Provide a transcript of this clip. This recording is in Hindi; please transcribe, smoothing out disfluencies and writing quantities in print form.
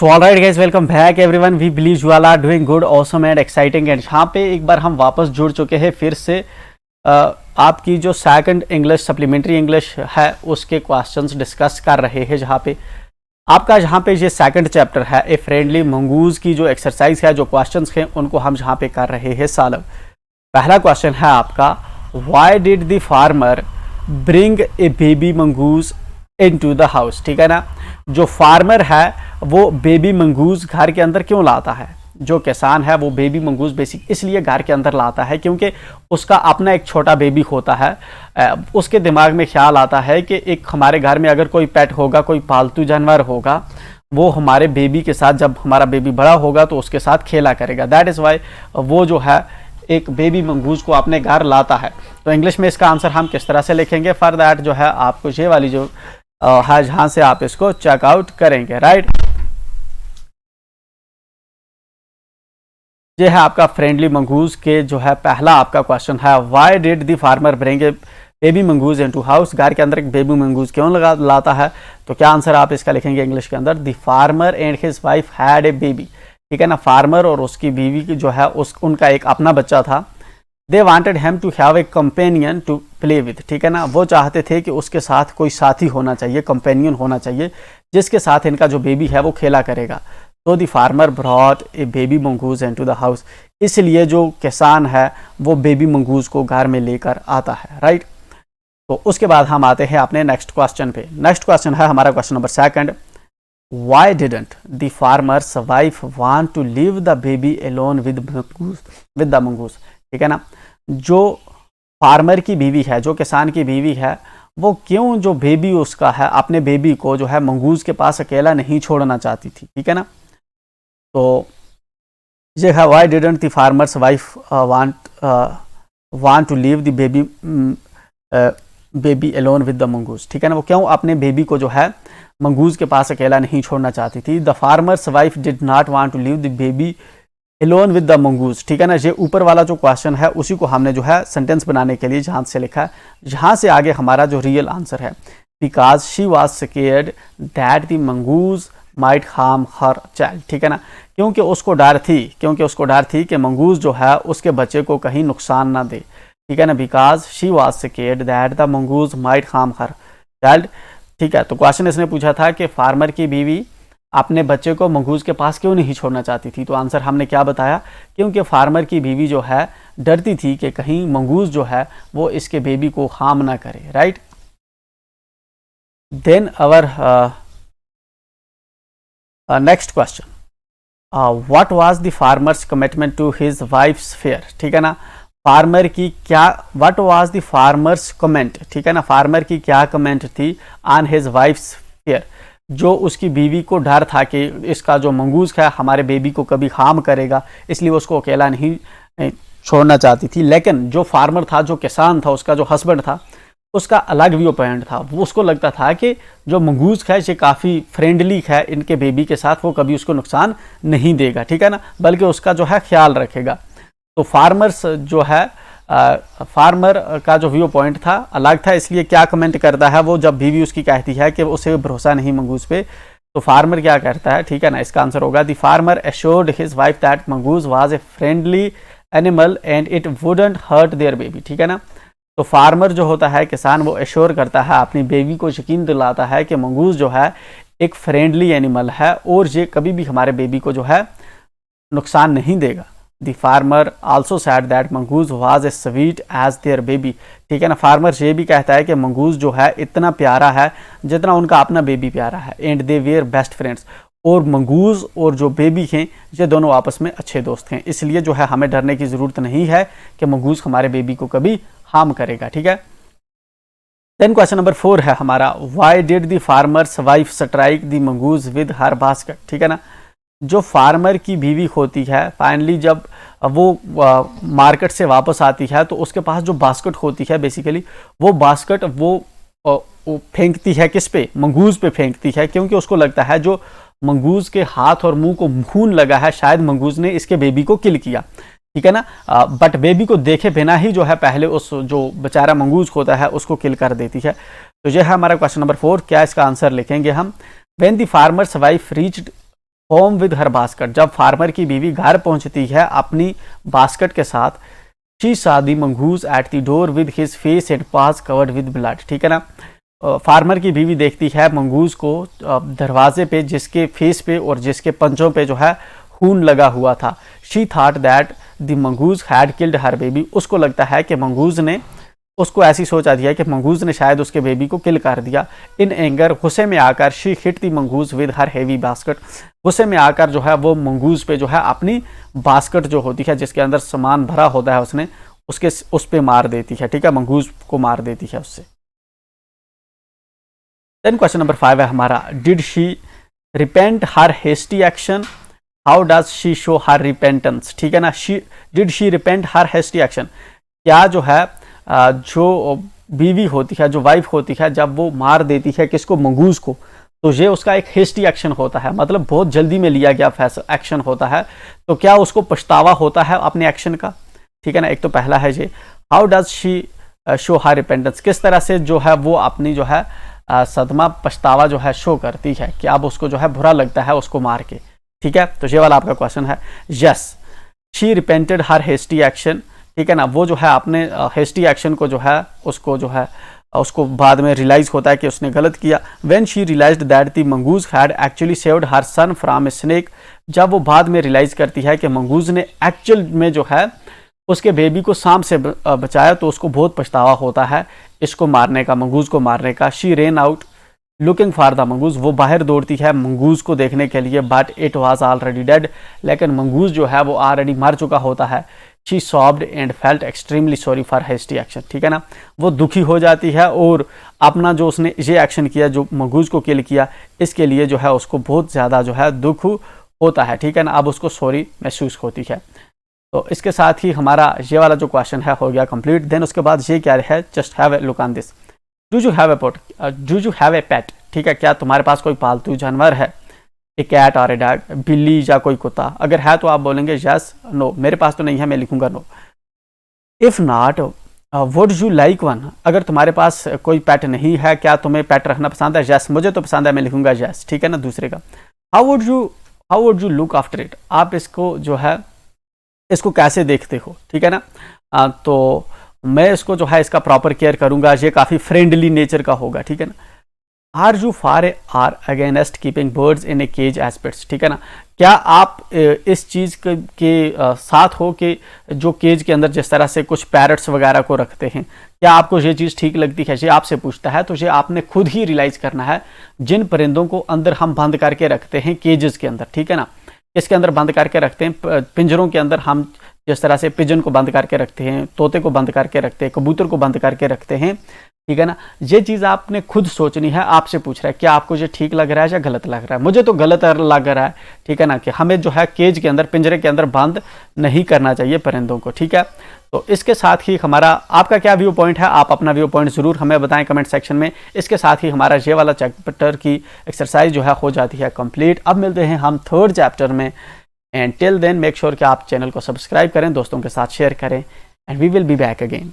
So alright guys, welcome back everyone. We believe you all are doing good, awesome and exciting. And यहाँ पे एक बार हम वापस जुड़ चुके हैं फिर से आपकी जो सेकंड इंग्लिश सप्लीमेंट्री इंग्लिश है उसके क्वेश्चंस डिस्कस कर रहे हैं। जहाँ पे आपका ये सेकंड चैप्टर है ए फ्रेंडली मंगूज की जो एक्सरसाइज है, जो क्वेश्चंस हैं उनको हम यहाँ पे कर रहे हैं सॉल्व। पहला क्वेश्चन है आपका, why did the farmer bring a baby mongoose into the house. ठीक है ना, जो फार्मर है वो बेबी मंगूज घर के अंदर क्यों लाता है। जो किसान है वो बेबी मंगूज बेसिक इसलिए घर के अंदर लाता है क्योंकि उसका अपना एक छोटा बेबी होता है। उसके दिमाग में ख्याल आता है कि एक हमारे घर में अगर कोई पेट होगा, कोई पालतू जानवर होगा, वो हमारे बेबी के साथ, जब हमारा बेबी बड़ा होगा तो उसके साथ खेला करेगा। दैट इज़ वाई वो जो है एक बेबी मंगूज को अपने घर लाता है। तो इंग्लिश में इसका आंसर हम किस तरह से लिखेंगे, फॉर दैट जो है आपको ये वाली जो है जहां से आप इसको चेकआउट करेंगे। राइट, ये है आपका फ्रेंडली मंगूज के जो है पहला आपका क्वेश्चन है, why did the farmer bring a baby mongoose into house. घर के अंदर एक बेबी मंगूज क्यों लाता है। तो क्या आंसर आप इसका लिखेंगे इंग्लिश के अंदर, the farmer and his wife had a baby. ठीक है ना, फार्मर और उसकी बीवी की जो है उनका एक अपना बच्चा था। They wanted him to have a companion to play with. ठीक है ना, वो चाहते थे कि उसके साथ कोई साथी होना चाहिए, कंपेनियन होना चाहिए, जिसके साथ इनका जो बेबी है वो खेला करेगा। तो the farmer brought a baby mongoose into the house. इसलिए जो किसान है वो बेबी मंगूज को घर में लेकर आता है। राइट, तो उसके बाद हम आते हैं अपने नेक्स्ट क्वेश्चन पे। नेक्स्ट क्वेश्चन है हमारा question number second, why didn't the farmer's wife want to leave the baby alone with the mongoose. ठीक है ना, जो फार्मर की बीवी है, जो किसान की बीवी है, वो क्यों जो बेबी उसका है अपने बेबी को जो है मंगूज के पास अकेला नहीं छोड़ना चाहती थी। ठीक है ना, तो ये है why didn't the farmer's wife want to leave the baby alone with the mongoose. ठीक है ना, वो क्यों अपने बेबी को जो है मंगूज के पास अकेला नहीं छोड़ना चाहती थी। The farmer's wife did not want to leave the baby alone with the mongoose. ठीक है ना, ये ऊपर वाला जो क्वेश्चन है उसी को हमने जो है सेंटेंस बनाने के लिए जहां से लिखा है, जहां से आगे हमारा जो रियल आंसर है, because she was scared that the mongoose might harm her child. ठीक है ना, क्योंकि उसको डर थी कि मंगूज जो है उसके बच्चे को कहीं नुकसान ना दे। ठीक है ना, because she was scared that the mongoose might harm her child. ठीक है, तो क्वेश्चन इसने पूछा था कि फार्मर की बीवी अपने बच्चे को मंगूज के पास क्यों नहीं छोड़ना चाहती थी। तो आंसर हमने क्या बताया, क्योंकि फार्मर की बीवी जो है डरती थी कि कहीं मंगूज जो है वो इसके बेबी को हार्म ना करे। Right, then our next question, what was the farmer's commitment to his wife's fear. ठीक है ना, फार्मर की क्या, what was the farmer's comment. ठीक है ना, फार्मर की क्या कमेंट थी ऑन हिज वाइफ्स फेयर। जो उसकी बीवी को डर था कि इसका जो मंगूज है हमारे बेबी को कभी हार्म करेगा, इसलिए उसको अकेला नहीं छोड़ना चाहती थी। लेकिन जो फार्मर था, जो किसान था, उसका जो हस्बैंड था, उसका अलग व्यू पॉइंट था। वो उसको लगता था कि जो मंगूज है ये काफ़ी फ्रेंडली है इनके बेबी के साथ, वो कभी उसको नुकसान नहीं देगा। ठीक है ना, बल्कि उसका जो है ख्याल रखेगा। तो फार्मर्स जो है फार्मर का जो व्यू पॉइंट था अलग था, इसलिए क्या कमेंट करता है वो, जब बीवी उसकी कहती है कि उसे भरोसा नहीं मंगूज पे, तो फार्मर क्या करता है। ठीक है ना, इसका आंसर होगा the farmer assured his wife that mongoose was a friendly animal and it wouldn't hurt their baby. ठीक है ना, तो फार्मर जो होता है किसान, वो एश्योर करता है, अपनी बेबी को यकीन दिलाता है कि मंगूज जो है एक फ्रेंडली एनिमल है और ये कभी भी हमारे बेबी को जो है नुकसान नहीं देगा। The farmer also said that mongoose was as sweet as their baby। ठीक है ना, फार्मर ये भी कहता है कि मंगूज जो है इतना प्यारा है जितना उनका अपना बेबी प्यारा है। And they were best friends, और मंगूज और जो बेबी हैं ये दोनों आपस में अच्छे दोस्त हैं। इसलिए जो है हमें डरने की ज़रूरत नहीं है कि मंगूज हमारे बेबी को कभी हार्म करेगा। ठीक है, देन क्वेश्चन नंबर 4 है हमारा, why did the farmer's wife strike the mongoose with her basket. ठीक है ना, जो फार्मर की बीवी होती है फाइनली जब वो मार्केट से वापस आती है तो उसके पास जो बास्केट होती है, बेसिकली वो बास्केट वो फेंकती है किस पे, मंगूज पे फेंकती है, क्योंकि उसको लगता है जो मंगूज के हाथ और मुंह को खून लगा है शायद मंगूज ने इसके बेबी को किल किया। ठीक है ना, बट बेबी को देखे बिना ही जो है पहले उस जो बेचारा मंगूज होता है उसको किल कर देती है। तो यह है हमारा क्वेश्चन नंबर 4। क्या इसका आंसर लिखेंगे हम, when the farmer's wife reached home with her basket, जब फार्मर की बीवी घर पहुंचती है अपनी बास्केट के साथ, she saw the mongoose at the door with his face and paws covered with blood, ठीक है ना। फार्मर की बीवी देखती है मंगूज को दरवाजे पे, जिसके फेस पे और जिसके पंजों पे जो है खून लगा हुआ था। She thought that the mongoose had killed her baby, उसको लगता है कि मंगूज ने, उसको ऐसी सोच आती है कि मंगूज ने शायद उसके बेबी को किल कर दिया। इन एंगर, गुस्से में आकर, she hit the mongoose with her heavy basket, गुस्से में आकर जो है वो मंगूज पे जो है अपनी बास्केट जो होती है जिसके अंदर सामान भरा होता है उसने उस पे मार देती है, ठीक है, मंगूज को मार देती है उससे। देन क्वेश्चन नंबर 5 है हमारा, did she repent her hasty action, how does she show her repentance, ठीक है ना। Did she repent her hasty action, क्या जो है जो बीवी होती है, जो वाइफ होती है, जब वो मार देती है किसको, मंगूज को, तो ये उसका एक हेस्टी एक्शन होता है, मतलब बहुत जल्दी में लिया गया फैसला एक्शन होता है। तो क्या उसको पछतावा होता है अपने एक्शन का, ठीक है ना। एक तो पहला है ये, how does she show her repentance, किस तरह से जो है वो अपनी जो है सदमा पछतावा जो है शो करती है, कि अब उसको जो है बुरा लगता है उसको मार के, ठीक है। तो ये वाला आपका क्वेश्चन है। Yes, she repented her hasty action, ठीक है ना। वो जो है अपने हेस्टी एक्शन को जो है उसको बाद में रियलाइज होता है कि उसने गलत किया। When she realised that the mongoose had actually saved her son from a snake, जब वो बाद में रियलाइज करती है कि मंगूज ने एक्चुअल में जो है उसके बेबी को सांप से बचाया, तो उसको बहुत पछतावा होता है इसको मारने का, मंगूज को मारने का। She ran out looking for the mongoose, वो बाहर दौड़ती है मंगूज को देखने के लिए, but it was already dead, लेकिन मंगूज जो है वो ऑलरेडी मर चुका होता है। She sobbed and felt extremely sorry for hasty action, ठीक है ना। वो दुखी हो जाती है और अपना जो उसने ये एक्शन किया, जो मंगूज को किल किया, इसके लिए जो है उसको बहुत ज़्यादा जो है दुख होता है, ठीक है ना। अब उसको सॉरी महसूस होती है। तो इसके साथ ही हमारा ये वाला जो क्वेश्चन है हो गया कंप्लीट। देन उसके बाद ये क्या है, just have a look on this, do you have a pet, ठीक है, क्या तुम्हारे पास कोई पालतू जानवर है, ए कैट और ए डॉग, बिल्ली या कोई कुत्ता। अगर है तो आप बोलेंगे यस, नो, मेरे पास तो नहीं है, मैं लिखूंगा no. If not would you like one, अगर तुम्हारे पास कोई पेट नहीं है, क्या तुम्हें पेट रखना पसंद है, यस, मुझे तो पसंद है, मैं लिखूंगा यस, ठीक है ना। दूसरे का, how would you look after it, आप इसको जो है इसको कैसे देखते हो, ठीक है ना। तो मैं इसको जो है इसका प्रॉपर केयर करूंगा, ये काफ़ी फ्रेंडली नेचर का होगा, ठीक है ना। Are you are against keeping birds in a cage as pets, ठीक है ना। क्या आप इस चीज़ के साथ हो कि जो केज के अंदर जिस तरह से कुछ पैरट्स वगैरह को रखते हैं, क्या आपको ये चीज़ ठीक लगती है, ये आपसे पूछता है। तो ये आपने खुद ही रियलाइज़ करना है, जिन परिंदों को अंदर हम बंद करके रखते हैं केजेस के अंदर, ठीक है ना, इसके अंदर बंद करके रखते हैं, पिंजरों के अंदर हम जिस तरह से पिजन को बंद करके रखते हैं, तोते को बंद करके रखते हैं, कबूतर को बंद करके रखते हैं, ठीक है ना। ये चीज़ आपने खुद सोचनी है, आपसे पूछ रहा है क्या आपको ये ठीक लग रहा है या गलत लग रहा है। मुझे तो गलत लग रहा है, ठीक है ना, कि हमें जो है केज के अंदर, पिंजरे के अंदर बंद नहीं करना चाहिए परिंदों को, ठीक है। तो इसके साथ ही हमारा, आपका क्या व्यू पॉइंट है, आप अपना व्यू पॉइंट ज़रूर हमें बताएं कमेंट सेक्शन में। इसके साथ ही हमारा ये वाला चैप्टर की एक्सरसाइज जो है हो जाती है कंप्लीट। अब मिलते हैं हम थर्ड चैप्टर में, and till then make sure कि आप चैनल को सब्सक्राइब करें, दोस्तों के साथ शेयर करें, and we will be back again.